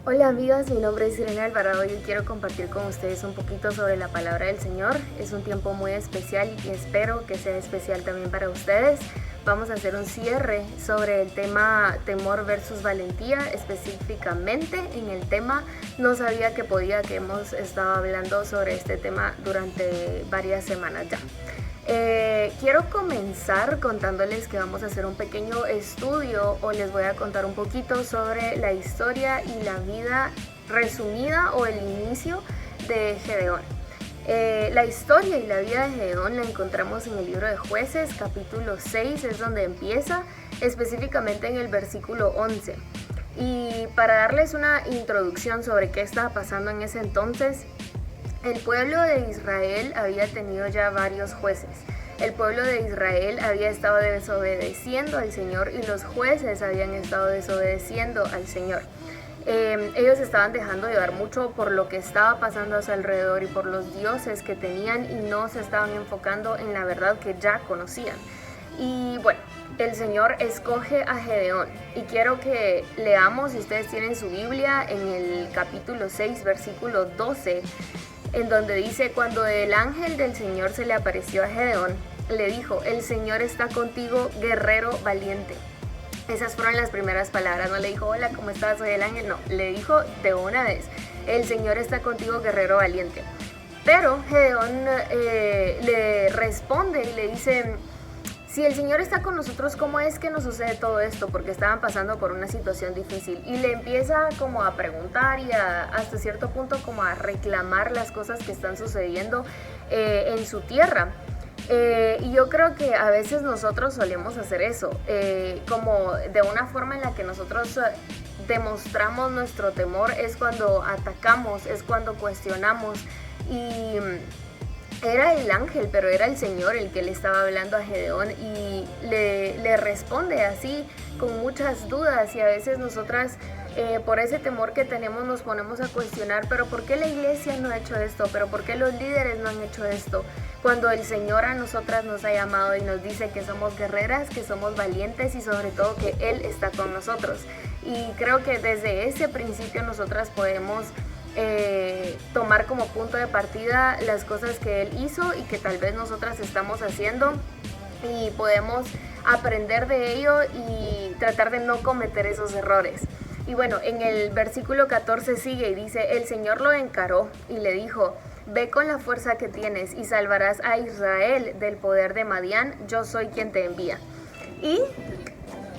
Hola amigas, mi nombre es Irene Alvarado y hoy quiero compartir con ustedes un poquito sobre la palabra del Señor. Es un tiempo muy especial y espero que sea especial también para ustedes. Vamos a hacer un cierre sobre el tema temor versus valentía, específicamente en el tema no sabía que podía, que hemos estado hablando sobre este tema durante varias semanas ya. Quiero comenzar contándoles que vamos a hacer un pequeño estudio o les voy a contar un poquito sobre la historia y la vida resumida o el inicio de Gedeón. La historia y la vida de Gedeón la encontramos en el libro de Jueces, capítulo 6, es donde empieza, específicamente en el versículo 11. Y para darles una introducción sobre qué estaba pasando en ese entonces, el pueblo de Israel había tenido ya varios jueces. El pueblo de Israel había estado desobedeciendo al Señor y los jueces habían estado desobedeciendo al Señor. Ellos estaban dejando llevar mucho por lo que estaba pasando a su alrededor y por los dioses que tenían y no se estaban enfocando en la verdad que ya conocían. Y bueno, el Señor escoge a Gedeón y quiero que leamos, si ustedes tienen su Biblia, en el capítulo 6, versículo 12, en donde dice: cuando el ángel del Señor se le apareció a Gedeón, le dijo: el Señor está contigo, guerrero valiente. Esas fueron las primeras palabras. No le dijo: hola, ¿cómo estás? Soy el ángel. No, le dijo de una vez: el Señor está contigo, guerrero valiente. Pero Gedeón le responde y le dice: si el Señor está con nosotros, ¿cómo es que nos sucede todo esto? Porque estaban pasando por una situación difícil. Y le empieza como a preguntar y hasta cierto punto como a reclamar las cosas que están sucediendo en su tierra. Y yo creo que a veces nosotros solemos hacer eso, como de una forma en la que nosotros demostramos nuestro temor es cuando atacamos, es cuando cuestionamos. Y era el ángel, pero era el Señor el que le estaba hablando a Gedeón y le responde así con muchas dudas. Y a veces nosotras por ese temor que tenemos nos ponemos a cuestionar: pero ¿por qué la iglesia no ha hecho esto? ¿Pero por qué los líderes no han hecho esto? Cuando el Señor a nosotras nos ha llamado y nos dice que somos guerreras, que somos valientes y sobre todo que Él está con nosotros. Y creo que desde ese principio nosotras podemos tomar como punto de partida las cosas que Él hizo y que tal vez nosotras estamos haciendo, y podemos aprender de ello y tratar de no cometer esos errores. Y bueno, en el versículo 14 sigue y dice: el Señor lo encaró y le dijo: ve con la fuerza que tienes y salvarás a Israel del poder de Madián, yo soy quien te envía. Y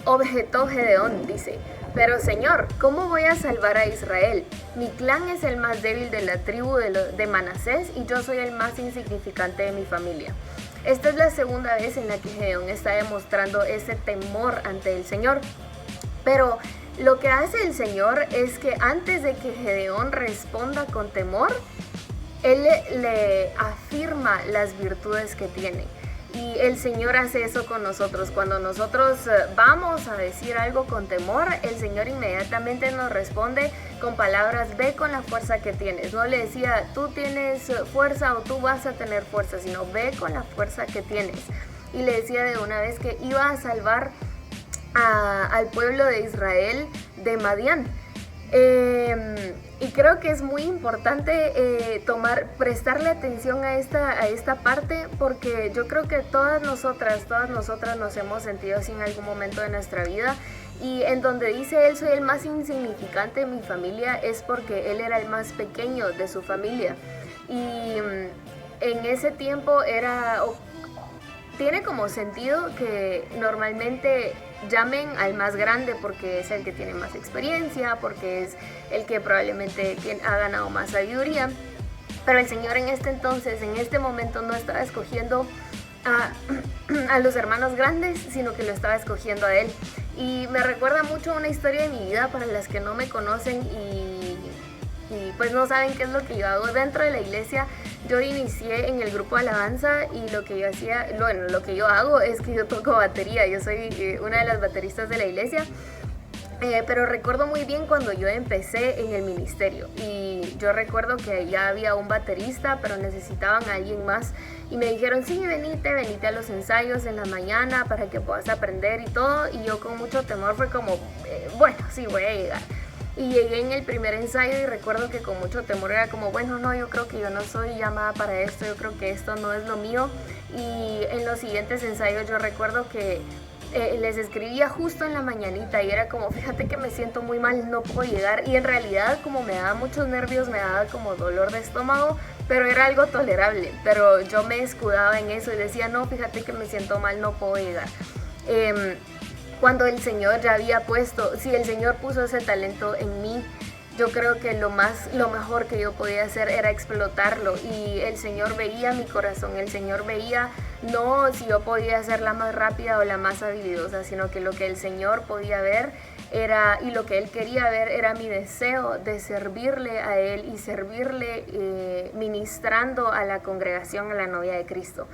objetó Gedeón, dice: pero Señor, ¿cómo voy a salvar a Israel? Mi clan es el más débil de la tribu de Manasés y yo soy el más insignificante de mi familia. Esta es la segunda vez en la que Gedeón está demostrando ese temor ante el Señor. Pero lo que hace el Señor es que antes de que Gedeón responda con temor, Él le afirma las virtudes que tiene. Y el Señor hace eso con nosotros. Cuando nosotros vamos a decir algo con temor, el Señor inmediatamente nos responde con palabras: ve con la fuerza que tienes. No le decía: tú tienes fuerza o tú vas a tener fuerza, sino ve con la fuerza que tienes. Y le decía de una vez que iba a salvar al pueblo de Israel de Madián. Y creo que es muy importante prestarle atención a esta parte, porque yo creo que todas nosotras nos hemos sentido así en algún momento de nuestra vida. Y en donde dice él: soy el más insignificante de mi familia, es porque él era el más pequeño de su familia. Y en ese tiempo tiene como sentido que normalmente llamen al más grande porque es el que tiene más experiencia, porque es el que probablemente ha ganado más sabiduría. Pero el Señor en este momento no estaba escogiendo a los hermanos grandes, sino que lo estaba escogiendo a Él. Y me recuerda mucho una historia de mi vida para las que no me conocen y pues no saben qué es lo que yo hago dentro de la iglesia. Yo inicié en el grupo de alabanza y lo que yo hago es que yo toco batería. Yo soy una de las bateristas de la iglesia. Pero recuerdo muy bien cuando yo empecé en el ministerio y yo recuerdo que ya había un baterista, pero necesitaban a alguien más y me dijeron, sí, venite a los ensayos en la mañana para que puedas aprender y todo, y yo con mucho temor fue como, bueno, sí, voy a llegar. Y llegué en el primer ensayo y recuerdo que con mucho temor era como, bueno, no, yo creo que yo no soy llamada para esto, yo creo que esto no es lo mío. Y en los siguientes ensayos yo recuerdo que les escribía justo en la mañanita y era como, fíjate que me siento muy mal, no puedo llegar. Y en realidad como me daba muchos nervios, me daba como dolor de estómago, pero era algo tolerable. Pero yo me escudaba en eso y decía, no, fíjate que me siento mal, no puedo llegar. Cuando el Señor ya había puesto, si el Señor puso ese talento en mí, yo creo que lo mejor que yo podía hacer era explotarlo, y el Señor veía mi corazón, el Señor veía no si yo podía ser la más rápida o la más habilidosa, sino que lo que el Señor podía ver era, y lo que Él quería ver era mi deseo de servirle a Él y servirle ministrando a la congregación, a la novia de Cristo.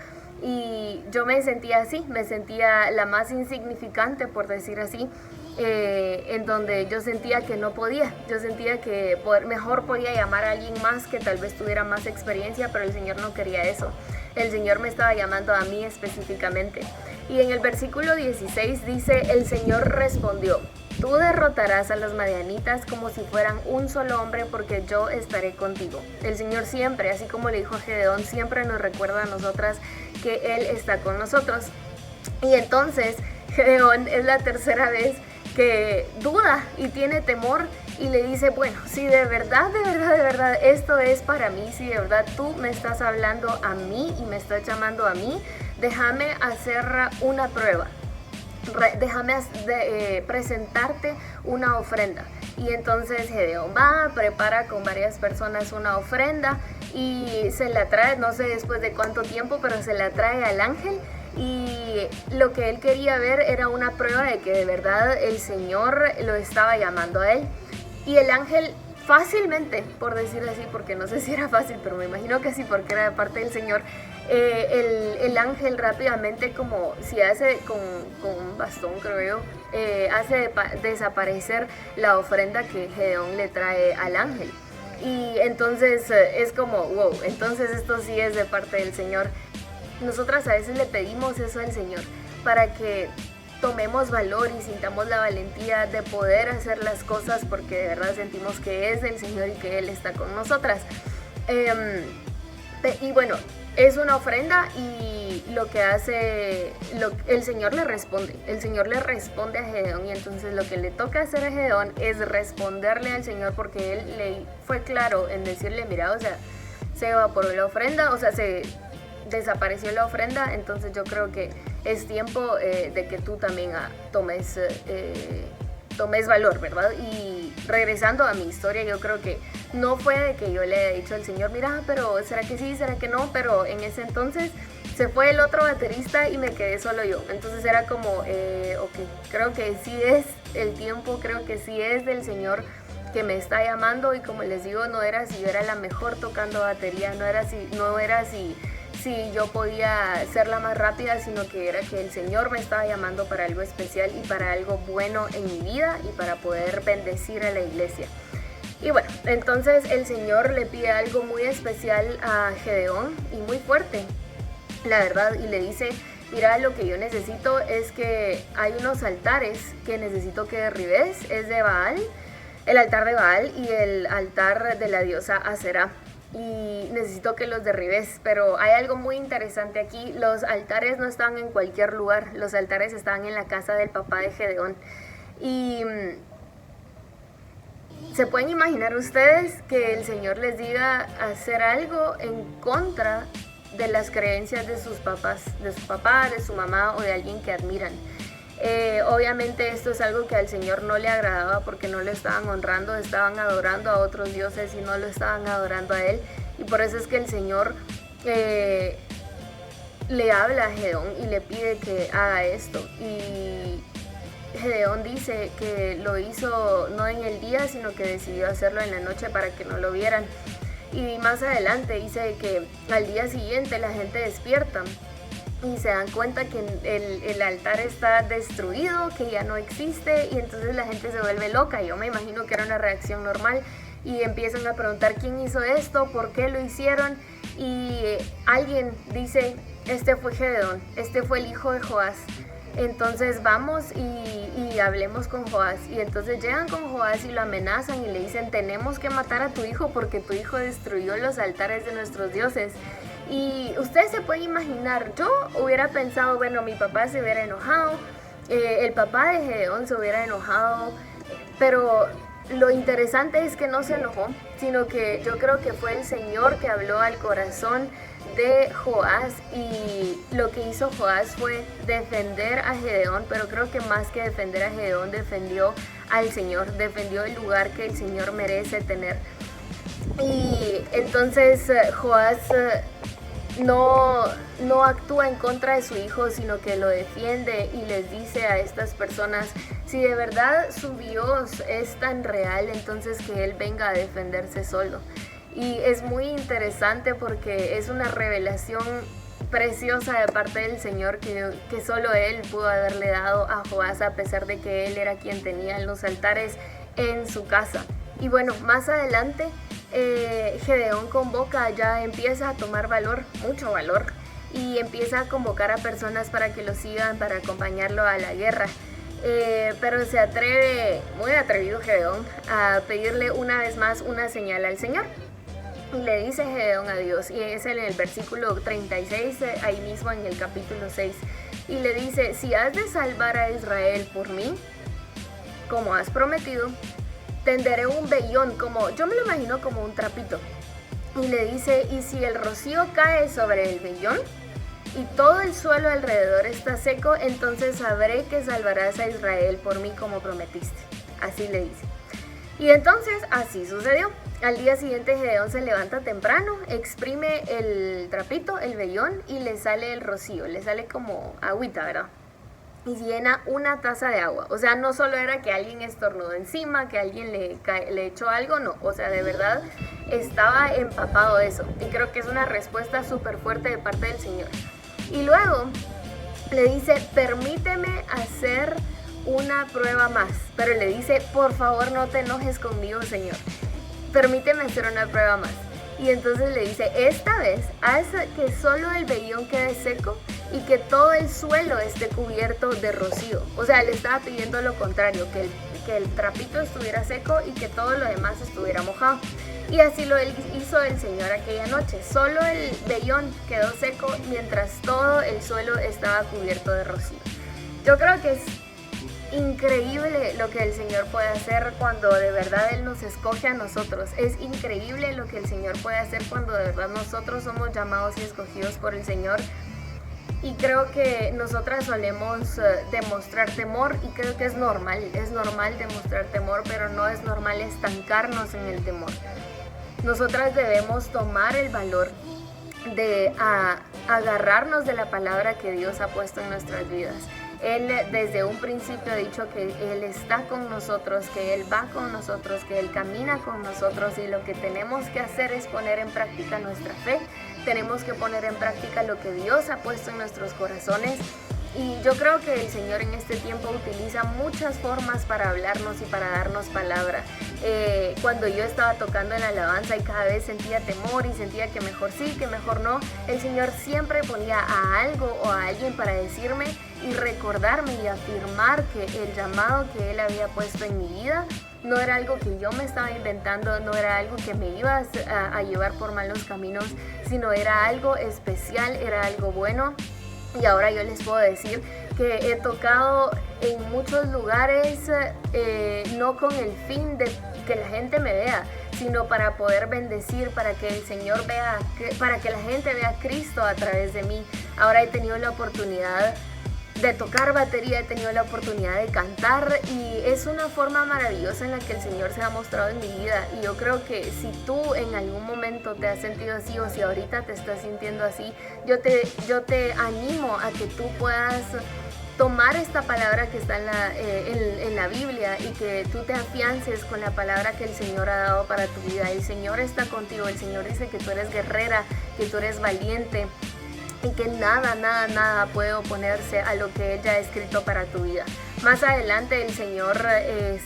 Y yo me sentía así, me sentía la más insignificante, por decir así, en donde yo sentía que no podía, yo sentía que mejor podía llamar a alguien más que tal vez tuviera más experiencia, pero el Señor no quería eso. El Señor me estaba llamando a mí específicamente. Y en el versículo 16 dice, el Señor respondió, tú derrotarás a los madianitas como si fueran un solo hombre, porque yo estaré contigo. El Señor siempre, así como le dijo a Gedeón, siempre nos recuerda a nosotras que Él está con nosotros. Y entonces Gedeón es la tercera vez que duda y tiene temor y le dice, bueno, si de verdad esto es para mí, si de verdad tú me estás hablando a mí y me estás llamando a mí, déjame hacer una prueba, déjame presentarte una ofrenda. Y entonces Gedeón va, prepara con varias personas una ofrenda y se la trae, no sé después de cuánto tiempo, pero se la trae al ángel. Y lo que él quería ver era una prueba de que de verdad el Señor lo estaba llamando a él. Y el ángel fácilmente, por decir así, porque no sé si era fácil, pero me imagino que sí, porque era de parte del Señor, el ángel rápidamente, como si hace con un bastón, creo yo, hace desaparecer la ofrenda que Gedeón le trae al ángel. Y entonces es como, wow, entonces esto sí es de parte del Señor. Nosotras a veces le pedimos eso al Señor para que tomemos valor y sintamos la valentía de poder hacer las cosas porque de verdad sentimos que es del Señor y que Él está con nosotras. Y bueno, es una ofrenda y lo que hace, el Señor le responde. El Señor le responde a Gedeón y entonces lo que le toca hacer a Gedeón es responderle al Señor, porque Él le fue claro en decirle, mira, o sea, se evaporó la ofrenda, o sea, se desapareció la ofrenda, entonces yo creo que es tiempo de que tú también tomes valor, ¿verdad? Y regresando a mi historia, yo creo que no fue de que yo le haya dicho al Señor, mira, pero ¿será que sí? ¿Será que no? Pero en ese entonces se fue el otro baterista y me quedé solo yo, entonces era como, ok, creo que sí es el tiempo, creo que sí es del Señor que me está llamando. Y como les digo, no era si yo era la mejor tocando batería, no era si yo podía ser la más rápida, sino que era que el Señor me estaba llamando para algo especial y para algo bueno en mi vida y para poder bendecir a la iglesia. Y bueno, entonces el Señor le pide algo muy especial a Gedeón y muy fuerte, la verdad, y le dice, mira, lo que yo necesito es que hay unos altares que necesito que derribes, es de Baal, el altar de Baal y el altar de la diosa Aserá. Y necesito que los derribes, pero hay algo muy interesante aquí. Los altares no estaban en cualquier lugar, los altares estaban en la casa del papá de Gedeón. Y ¿se pueden imaginar ustedes que el Señor les diga hacer algo en contra de las creencias de sus papás, de su papá, de su mamá o de alguien que admiran? Obviamente esto es algo que al Señor no le agradaba porque no lo estaban honrando, estaban adorando a otros dioses y no lo estaban adorando a Él. Y por eso es que el Señor le habla a Gedeón y le pide que haga esto. Y Gedeón dice que lo hizo no en el día, sino que decidió hacerlo en la noche para que no lo vieran. Y más adelante dice que al día siguiente la gente despierta y se dan cuenta que el altar está destruido, que ya no existe, y entonces la gente se vuelve loca. Yo me imagino que era una reacción normal y empiezan a preguntar quién hizo esto, por qué lo hicieron, y alguien dice, este fue Gedeón, este fue el hijo de Joás. Entonces vamos y hablemos con Joás. Y entonces llegan con Joás y lo amenazan y le dicen, tenemos que matar a tu hijo porque tu hijo destruyó los altares de nuestros dioses. Y ustedes se pueden imaginar, yo hubiera pensado, bueno, mi papá se hubiera enojado, el papá de Gedeón se hubiera enojado, pero lo interesante es que no se enojó, sino que yo creo que fue el Señor que habló al corazón de Joás, y lo que hizo Joás fue defender a Gedeón, pero creo que más que defender a Gedeón, defendió al Señor, defendió el lugar que el Señor merece tener. Y entonces Joás no actúa en contra de su hijo, sino que lo defiende y les dice a estas personas, si de verdad su Dios es tan real, entonces que Él venga a defenderse solo. Y es muy interesante porque es una revelación preciosa de parte del Señor que solo Él pudo haberle dado a Joás, a pesar de que Él era quien tenía los altares en su casa. Y bueno, más adelante Gedeón convoca, ya empieza a tomar valor, mucho valor, y empieza a convocar a personas para que lo sigan, para acompañarlo a la guerra. Pero se atreve, muy atrevido Gedeón, a pedirle una vez más una señal al Señor. Y le dice Gedeón a Dios, y es en el versículo 36, ahí mismo en el capítulo 6, y le dice, si has de salvar a Israel por mí, como has prometido, tenderé un vellón, como yo me lo imagino como un trapito. Y le dice, y si el rocío cae sobre el vellón y todo el suelo alrededor está seco, entonces sabré que salvarás a Israel por mí como prometiste. Así le dice. Y entonces así sucedió. Al día siguiente Gedeón se levanta temprano, exprime el trapito, el vellón, y le sale el rocío, le sale como agüita, ¿verdad? Y llena una taza de agua. O sea, no solo era que alguien estornudó encima, que alguien le echó algo, no. O sea, de verdad estaba empapado de eso. Y creo que es una respuesta súper fuerte de parte del Señor. Y luego le dice, permíteme hacer una prueba más. Pero le dice, por favor no te enojes conmigo, Señor. Permíteme hacer una prueba más. Y entonces le dice, esta vez haz que solo el vellón quede seco y que todo el suelo esté cubierto de rocío. O sea, le estaba pidiendo lo contrario, que el trapito estuviera seco y que todo lo demás estuviera mojado. Y así lo hizo el Señor aquella noche. Solo el vellón quedó seco mientras todo el suelo estaba cubierto de rocío. Yo creo que es increíble lo que el Señor puede hacer cuando de verdad Él nos escoge a nosotros. Es increíble lo que el Señor puede hacer cuando de verdad nosotros somos llamados y escogidos por el Señor. Y creo que nosotras solemos demostrar temor, y creo que es normal demostrar temor, pero no es normal estancarnos en el temor. Nosotras debemos tomar el valor de agarrarnos de la palabra que Dios ha puesto en nuestras vidas. Él desde un principio ha dicho que Él está con nosotros, que Él va con nosotros, que Él camina con nosotros, y lo que tenemos que hacer es poner en práctica nuestra fe. Tenemos que poner en práctica lo que Dios ha puesto en nuestros corazones. Y yo creo que el Señor en este tiempo utiliza muchas formas para hablarnos y para darnos palabra. Cuando yo estaba tocando en la alabanza y cada vez sentía temor y sentía que mejor sí, que mejor no, el Señor siempre ponía a algo o a alguien para decirme y recordarme y afirmar que el llamado que Él había puesto en mi vida no era algo que yo me estaba inventando, no era algo que me iba a llevar por malos caminos, sino era algo especial, era algo bueno. Y ahora yo les puedo decir que he tocado en muchos lugares, no con el fin de que la gente me vea, sino para poder bendecir, para que el Señor vea, para que la gente vea a Cristo a través de mí. Ahora he tenido la oportunidad de tocar batería, he tenido la oportunidad de cantar, y es una forma maravillosa en la que el Señor se ha mostrado en mi vida. Y yo creo que si tú en algún momento te has sentido así, o si ahorita te estás sintiendo así, yo te animo a que tú puedas tomar esta palabra que está en la Biblia, y que tú te afiances con la palabra que el Señor ha dado para tu vida. El Señor está contigo, el Señor dice que tú eres guerrera, que tú eres valiente. y que nada puede oponerse a lo que Él ya ha escrito para tu vida. Más adelante el Señor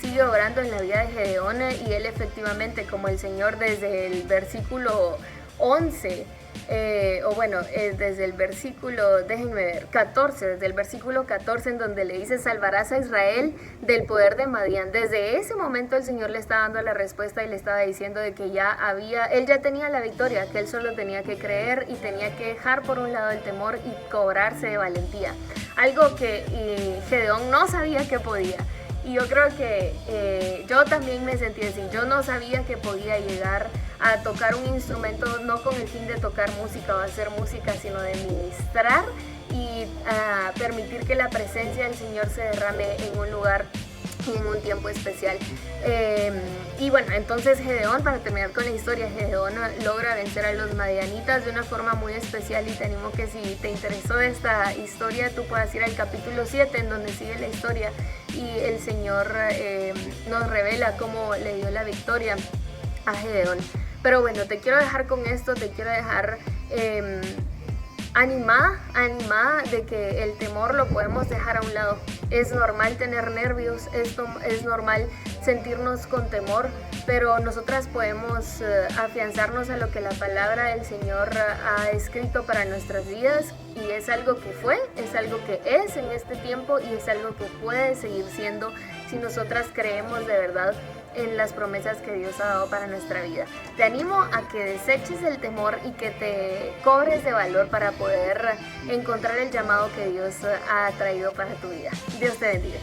sigue obrando en la vida de Gedeón y él efectivamente, como el Señor desde el versículo 11, desde el versículo, déjenme ver, 14, desde el versículo 14 en donde le dice: salvarás a Israel del poder de Madián. Desde ese momento el Señor le está dando la respuesta y le estaba diciendo de que él ya tenía la victoria, que él solo tenía que creer y tenía que dejar por un lado el temor y cobrarse de valentía. Algo que Gedeón no sabía que podía. Y yo creo que yo también me sentí así. Yo no sabía que podía llegar a tocar un instrumento, no con el fin de tocar música o hacer música, sino de ministrar y permitir que la presencia del Señor se derrame en un lugar y en un tiempo especial. Y bueno, entonces Gedeón, para terminar con la historia, Gedeón logra vencer a los madianitas de una forma muy especial, y te animo que si te interesó esta historia, tú puedas ir al capítulo 7 en donde sigue la historia y el Señor nos revela cómo le dio la victoria a Gedeón. Pero bueno, te quiero dejar con esto, te quiero dejar animada de que el temor lo podemos dejar a un lado. Es normal tener nervios, es normal sentirnos con temor, pero nosotras podemos afianzarnos a lo que la palabra del Señor ha escrito para nuestras vidas, y es algo que fue, es algo que es en este tiempo y es algo que puede seguir siendo si nosotras creemos de verdad en las promesas que Dios ha dado para nuestra vida. Te animo a que deseches el temor y que te cobres de valor para poder encontrar el llamado que Dios ha traído para tu vida. Dios te bendiga.